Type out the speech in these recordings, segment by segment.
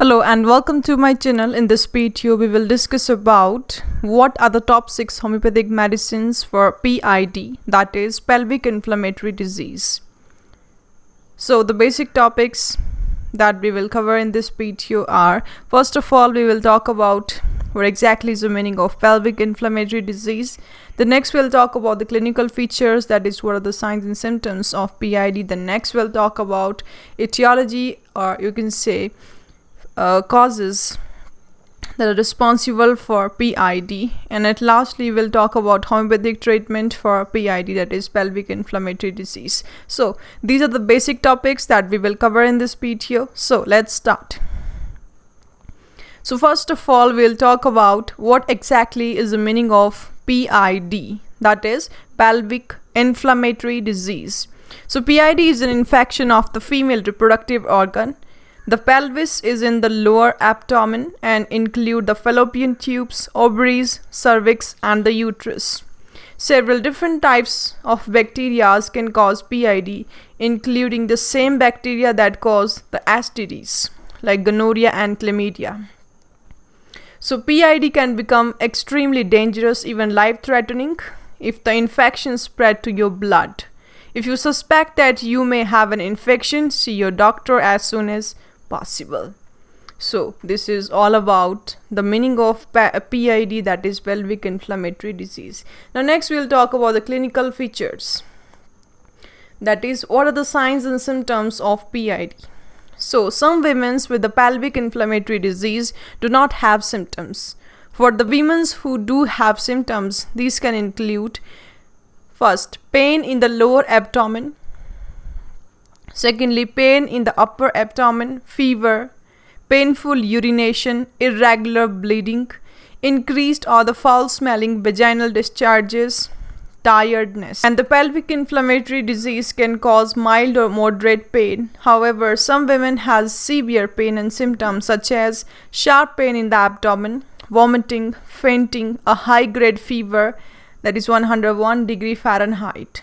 Hello and welcome to my channel. In this video, we will discuss about what are the top 6 homeopathic medicines for PID, that is pelvic inflammatory disease. So the basic topics that we will cover in this video are, first of all, we will talk about what exactly is the meaning of pelvic inflammatory disease. The next we'll talk about the clinical features, that is what are the signs and symptoms of PID. The next we'll talk about etiology, or you can say causes that are responsible for PID, and at lastly we'll talk about homeopathic treatment for PID, that is pelvic inflammatory disease. So these are the basic topics that we will cover in this video. So let's start. So first of all, we'll talk about what exactly is the meaning of PID, that is pelvic inflammatory disease. So PID is an infection of the female reproductive organ. The pelvis is in the lower abdomen and include the fallopian tubes, ovaries, cervix, and the uterus. Several different types of bacteria can cause PID, including the same bacteria that cause the STDs, like gonorrhea and chlamydia. So PID can become extremely dangerous, even life-threatening, if the infection spread to your blood. If you suspect that you may have an infection, see your doctor as soon as possible. So this is all about the meaning of PID, that is pelvic inflammatory disease. Now next we'll talk about the clinical features, that is what are the signs and symptoms of PID. So some women with the pelvic inflammatory disease do not have symptoms. For the women who do have symptoms, these can include, first, pain in the lower abdomen. Secondly, pain in the upper abdomen, fever, painful urination, irregular bleeding, increased or the foul-smelling vaginal discharges, tiredness. And the pelvic inflammatory disease can cause mild or moderate pain. However, some women have severe pain and symptoms such as sharp pain in the abdomen, vomiting, fainting, a high-grade fever, that is 101 degree Fahrenheit.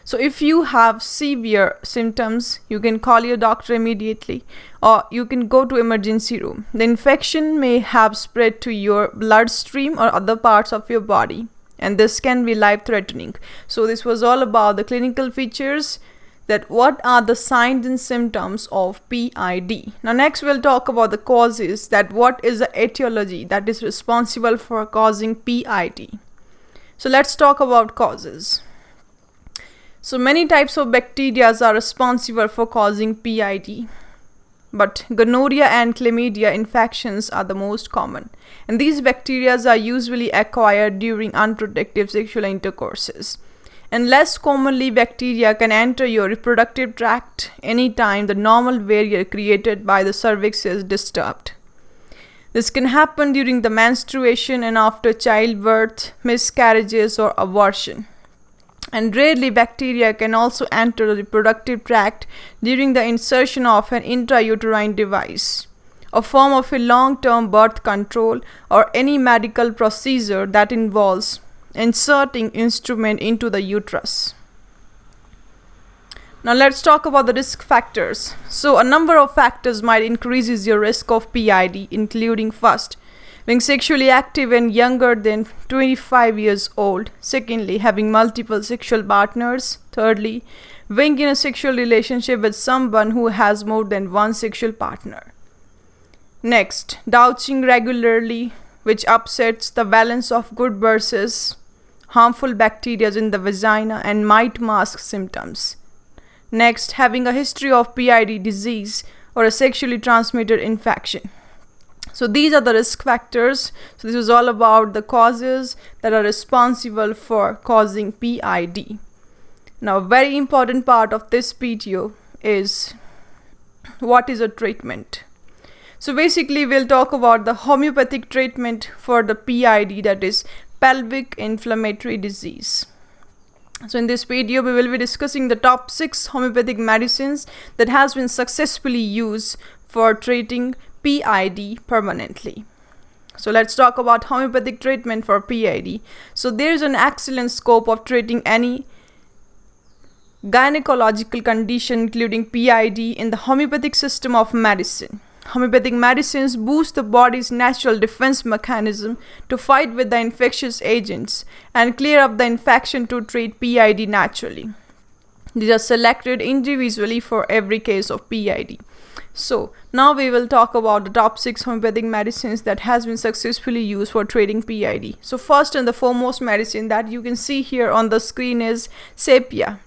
So if you have severe symptoms, you can call your doctor immediately, or you can go to emergency room. The infection may have spread to your bloodstream or other parts of your body, and this can be life-threatening. So this was all about the clinical features, that what are the signs and symptoms of PID. Now next we'll talk about the causes, that what is the etiology that is responsible for causing PID. So let's talk about causes. So many types of bacteria are responsible for causing PID, but gonorrhea and chlamydia infections are the most common, and these bacteria are usually acquired during unprotected sexual intercourses. And less commonly, bacteria can enter your reproductive tract anytime the normal barrier created by the cervix is disturbed. This can happen during the menstruation and after childbirth, miscarriages, or abortion. And rarely, bacteria can also enter the reproductive tract during the insertion of an intrauterine device, a form of a long-term birth control, or any medical procedure that involves inserting instrument into the uterus. Now let's talk about the risk factors. So a number of factors might increase your risk of PID, including, first, being sexually active and younger than 25 years old. Secondly, having multiple sexual partners. Thirdly, being in a sexual relationship with someone who has more than one sexual partner. Next, douching regularly, which upsets the balance of good versus harmful bacteria in the vagina and might mask symptoms. Next, having a history of PID disease or a sexually transmitted infection. So these are the risk factors. So this is all about the causes that are responsible for causing PID. Now, a very important part of this video is what is a treatment. So basically, we'll talk about the homeopathic treatment for the PID, that is pelvic inflammatory disease. So in this video, we will be discussing the top 6 homeopathic medicines that has been successfully used for treating PID permanently. So let's talk about homeopathic treatment for PID. So there is an excellent scope of treating any gynecological condition including PID in the homeopathic system of medicine. Homeopathic medicines boost the body's natural defense mechanism to fight with the infectious agents and clear up the infection to treat PID naturally. These are selected individually for every case of PID. So now we will talk about the top 6 homeopathic medicines that has been successfully used for treating PID. So first and the foremost medicine that you can see here on the screen is sepia.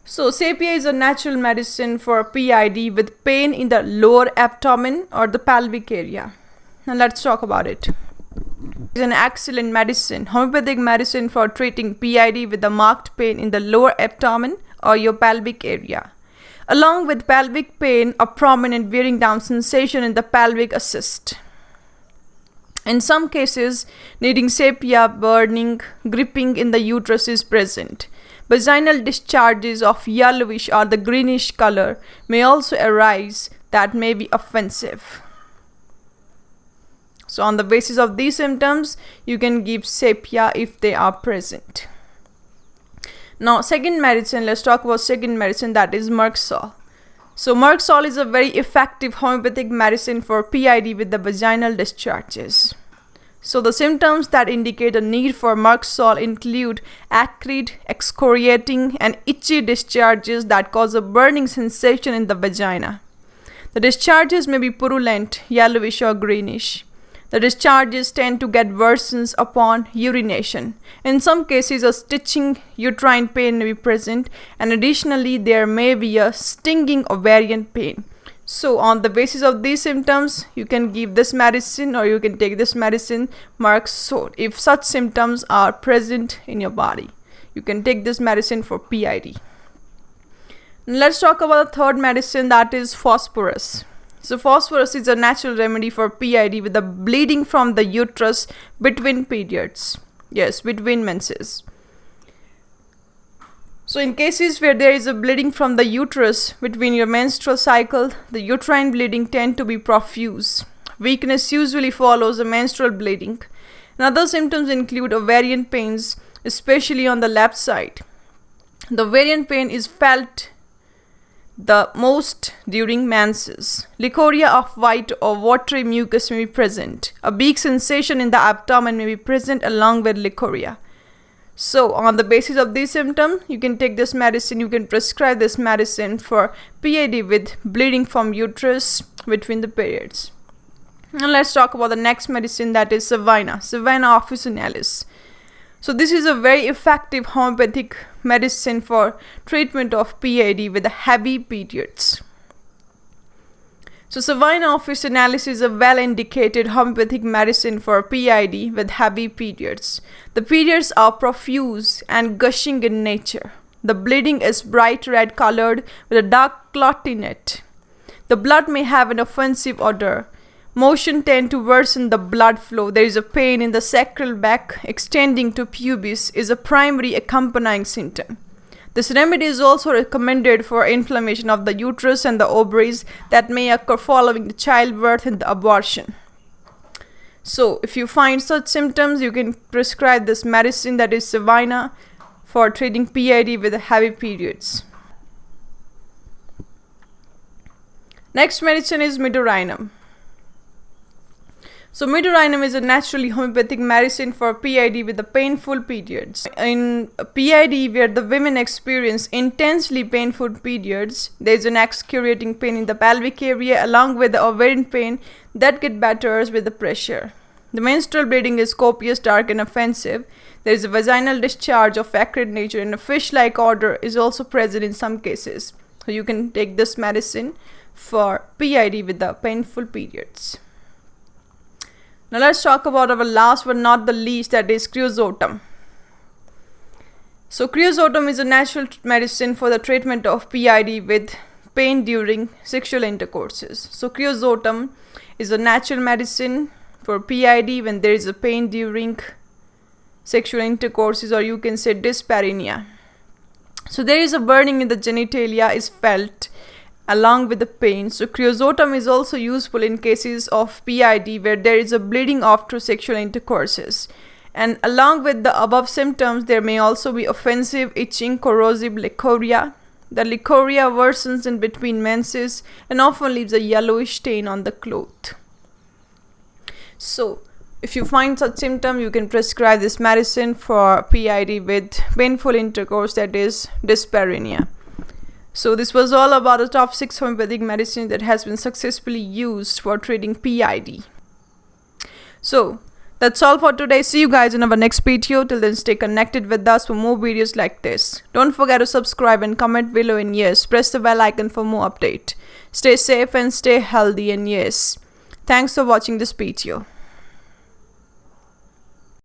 So sepia is a natural medicine for PID with pain in the lower abdomen or the pelvic area. Now let's talk about it. It is an excellent medicine, homeopathic medicine for treating PID with the marked pain in the lower abdomen or your pelvic area. Along with pelvic pain, a prominent wearing down sensation in the pelvic assists. In some cases, needing sepia, burning, gripping in the uterus is present. Vaginal discharges of yellowish or the greenish color may also arise that may be offensive. So on the basis of these symptoms, you can give sepia if they are present. Now second medicine, let's talk about second medicine, that is Merxol. So Merxol is a very effective homeopathic medicine for PID with the vaginal discharges. So the symptoms that indicate a need for Merxol include acrid, excoriating and itchy discharges that cause a burning sensation in the vagina. The discharges may be purulent, yellowish or greenish. The discharges tend to get worsened upon urination. In some cases, a stitching uterine pain may be present, and additionally, there may be a stinging ovarian pain. So, on the basis of these symptoms, you can give this medicine or you can take this medicine, Merxol, if such symptoms are present in your body. You can take this medicine for PID. Let's talk about the third medicine, that is phosphorus. So phosphorus is a natural remedy for PID with the bleeding from the uterus between periods. Yes, between menses. So in cases where there is a bleeding from the uterus between your menstrual cycle, the uterine bleeding tend to be profuse. Weakness usually follows the menstrual bleeding. And other symptoms include ovarian pains, especially on the left side. The ovarian pain is felt the most during menses. Leukorrhea of white or watery mucus may be present. A weak sensation in the abdomen may be present along with leukorrhea. So on the basis of these symptoms, you can take this medicine, you can prescribe this medicine for PID with bleeding from uterus between the periods. Now let's talk about the next medicine, that is Savina officinalis. So this is a very effective homeopathic medicine for treatment of PID with heavy periods. So Savina officinalis is a well-indicated homeopathic medicine for PID with heavy periods. The periods are profuse and gushing in nature. The bleeding is bright red colored with a dark clot in it. The blood may have an offensive odor. Motion tend to worsen the blood flow. There is a pain in the sacral back extending to pubis is a primary accompanying symptom. This remedy is also recommended for inflammation of the uterus and the ovaries that may occur following the childbirth and the abortion. So if you find such symptoms, you can prescribe this medicine, that is Savina, for treating PID with heavy periods. Next medicine is Medurinum. So Medurinum is a naturally homeopathic medicine for PID with the painful periods. In PID, where the women experience intensely painful periods, there is an excoriating pain in the pelvic area along with the ovarian pain that get better with the pressure. The menstrual bleeding is copious, dark and offensive. There is a vaginal discharge of acrid nature and a fish-like odor is also present in some cases. So you can take this medicine for PID with the painful periods. Now let's talk about our last but not the least, that is creosotum. So creosotum is a natural medicine for the treatment of PID with pain during sexual intercourses. So creosotum is a natural medicine for PID when there is a pain during sexual intercourses, or you can say dyspareunia. So there is a burning in the genitalia is felt along with the pain. So creosotum is also useful in cases of PID where there is a bleeding after sexual intercourses. And along with the above symptoms, there may also be offensive, itching, corrosive leukorrhea. The leukorrhea worsens in between menses and often leaves a yellowish stain on the cloth. So, if you find such symptom, you can prescribe this medicine for PID with painful intercourse, that is dyspareunia. So this was all about the top 6 homeopathic medicine that has been successfully used for treating PID. So that's all for today. See you guys in our next video. Till then, stay connected with us for more videos like this. Don't forget to subscribe and comment below, and yes, press the bell icon for more update. Stay safe and stay healthy, and yes, thanks for watching this video.